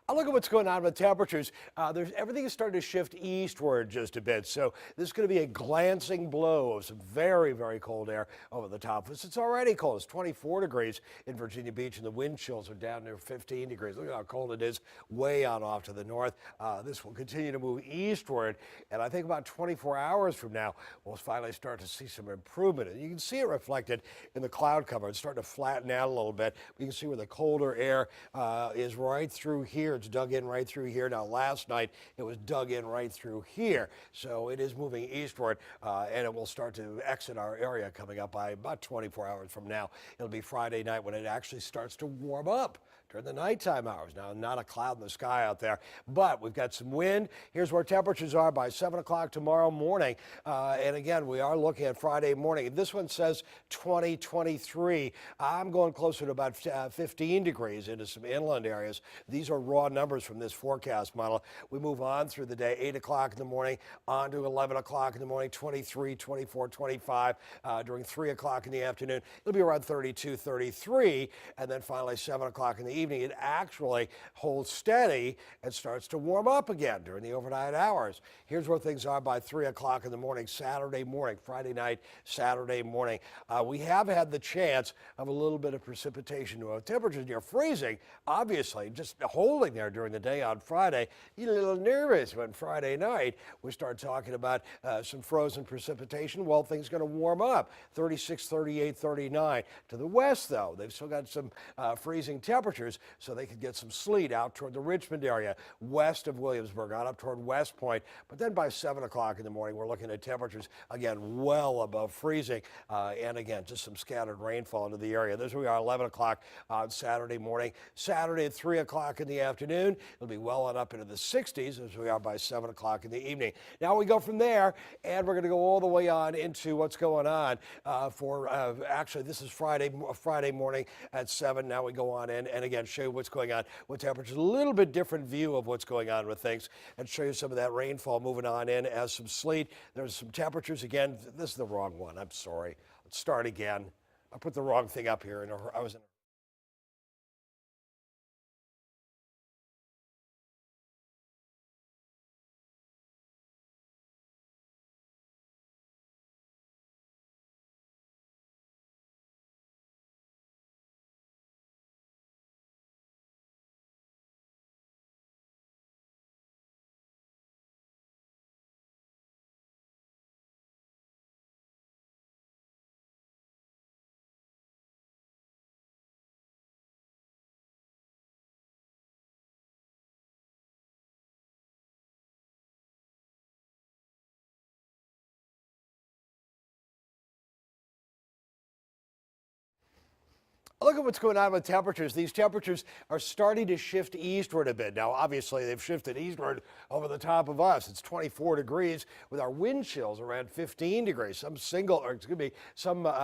I look at what's going on with temperatures. Everything is starting to shift eastward just a bit. So this is going to be a glancing blow of some very, very cold air over the top of us. It's already cold. It's 24 degrees in Virginia Beach, and the wind chills are down near 15 degrees. Look at how cold it is way on off to the north. This will continue to move eastward, and I think about 24 hours from now, we'll finally start to see some improvement. And you can see it reflected in the cloud cover. It's starting to flatten out a little bit. We can see where the colder air is right through here. It's dug in right through here. Now, last night, it was dug in right through here. So it is moving eastward, and it will start to exit our area coming up by about 24 hours from now. It'll be Friday night when it actually starts to warm up during the nighttime hours. Now, not a cloud in the sky out there, but we've got some wind. Here's where temperatures are by 7 o'clock tomorrow morning. And again, we are looking at Friday morning. This one says 23. I'm going closer to about 15 degrees into some inland areas. These are raw numbers from this forecast model. We move on through the day, 8 o'clock in the morning, on to 11 o'clock in the morning, 23, 24, 25. During 3 o'clock in the afternoon, it'll be around 32, 33. And then finally, 7 o'clock in the evening, it actually holds steady and starts to warm up again during the overnight hours. Here's where things are by 3 o'clock in the morning, Saturday morning, Friday night, Saturday morning. We have had the chance of a little bit of precipitation. Temperatures near freezing, obviously, just holding there during the day on Friday. You're a little nervous when Friday night we start talking about some frozen precipitation. Well, things are going to warm up, 36, 38, 39. To the west, though, they've still got some freezing temperatures, so they could get some sleet out toward the Richmond area, west of Williamsburg, on up toward West Point. But then by 7 o'clock in the morning, we're looking at temperatures, again, well above freezing. And again, just some scattered rainfall into the area. This we are, 11 o'clock on Saturday morning. Saturday at 3 o'clock in the afternoon, it'll be well on up into the 60s as we are by 7 o'clock in the evening. Now we go from there, and we're going to go all the way on into what's going on actually, this is Friday morning at 7. Now we go on in, and again, show you what's going on with temperatures. A little bit different view of what's going on with things, and show you some of that rainfall moving on in as some sleet. There's some temperatures. Again, this is the wrong one. I'm sorry. Let's start again. I put the wrong thing up here, and I was in Look at what's going on with temperatures. These temperatures are starting to shift eastward a bit. Now, obviously, they've shifted eastward over the top of us. It's 24 degrees with our wind chills around 15 degrees. Some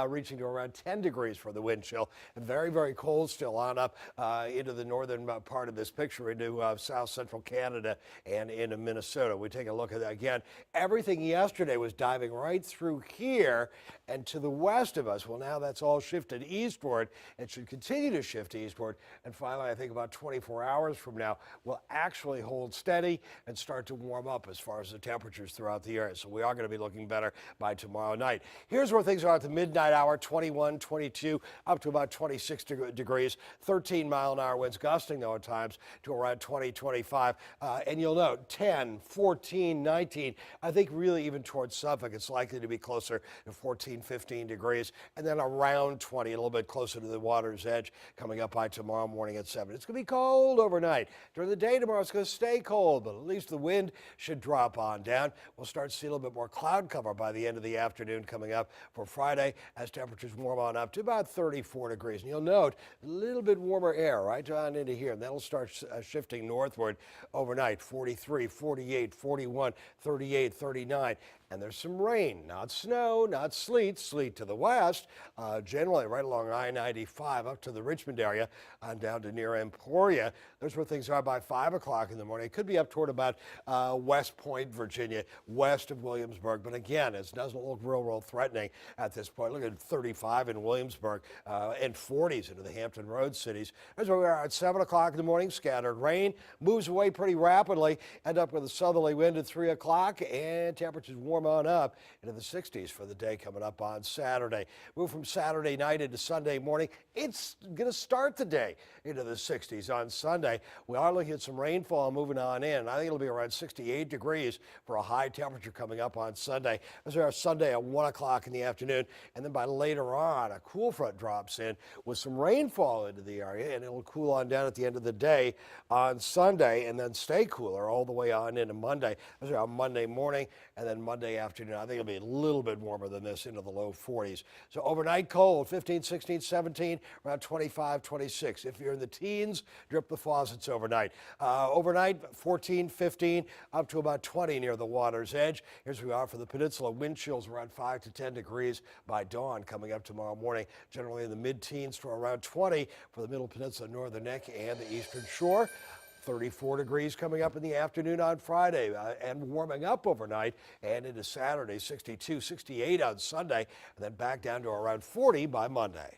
reaching to around 10 degrees for the wind chill. And very, very cold still on up into the northern part of this picture, into south central Canada and into Minnesota. We take a look at that again. Everything yesterday was diving right through here and to the west of us. Well, now that's all shifted eastward. It should continue to shift eastward, and finally, I think about 24 hours from now, will actually hold steady and start to warm up as far as the temperatures throughout the area. So we are going to be looking better by tomorrow night. Here's where things are at the midnight hour, 21, 22, up to about 26 degrees, 13-mile-an-hour winds gusting, though, at times to around 20, 25. And you'll note 10, 14, 19. I think really even towards Suffolk, it's likely to be closer to 14, 15 degrees, and then around 20, a little bit closer to the water's edge coming up by tomorrow morning at 7. It's going to be cold overnight. During the day tomorrow, it's going to stay cold, but at least the wind should drop on down. We'll start to see a little bit more cloud cover by the end of the afternoon coming up for Friday as temperatures warm on up to about 34 degrees. And you'll note a little bit warmer air right on into here, and that'll start shifting northward overnight. 43, 48, 41, 38, 39. and there's some rain, not snow, not sleet, sleet to the west, generally right along I-95 up to the Richmond area and down to near Emporia. There's where things are by 5 o'clock in the morning. It could be up toward about West Point, Virginia, west of Williamsburg, but again, it doesn't look real threatening at this point. Look at 35 in Williamsburg and 40s into the Hampton Road cities. That's where we are at 7 o'clock in the morning. Scattered rain moves away pretty rapidly. End up with a southerly wind at 3 o'clock, and temperatures warm on up into the 60s for the day coming up on Saturday. Move from Saturday night into Sunday morning. It's going to start the day into the 60s on Sunday. We are looking at some rainfall moving on in. I think it'll be around 68 degrees for a high temperature coming up on Sunday. As our Sunday at 1 o'clock in the afternoon, and then by later on, a cool front drops in with some rainfall into the area, and it'll cool on down at the end of the day on Sunday, and then stay cooler all the way on into Monday. As our Monday morning, and then Monday afternoon, I think it'll be a little bit warmer than this, into the low 40s. So overnight cold, 15, 16, 17, around 25, 26. If you're in the teens, drip the faucets overnight. Overnight, 14, 15, up to about 20 near the water's edge. Here's where we are for the peninsula. Wind chills around 5 to 10 degrees by dawn coming up tomorrow morning. Generally in the mid-teens to around 20 for the Middle Peninsula, Northern Neck, and the Eastern Shore. 34 degrees coming up in the afternoon on Friday and warming up overnight and into Saturday, 62, 68 on Sunday, and then back down to around 40 by Monday.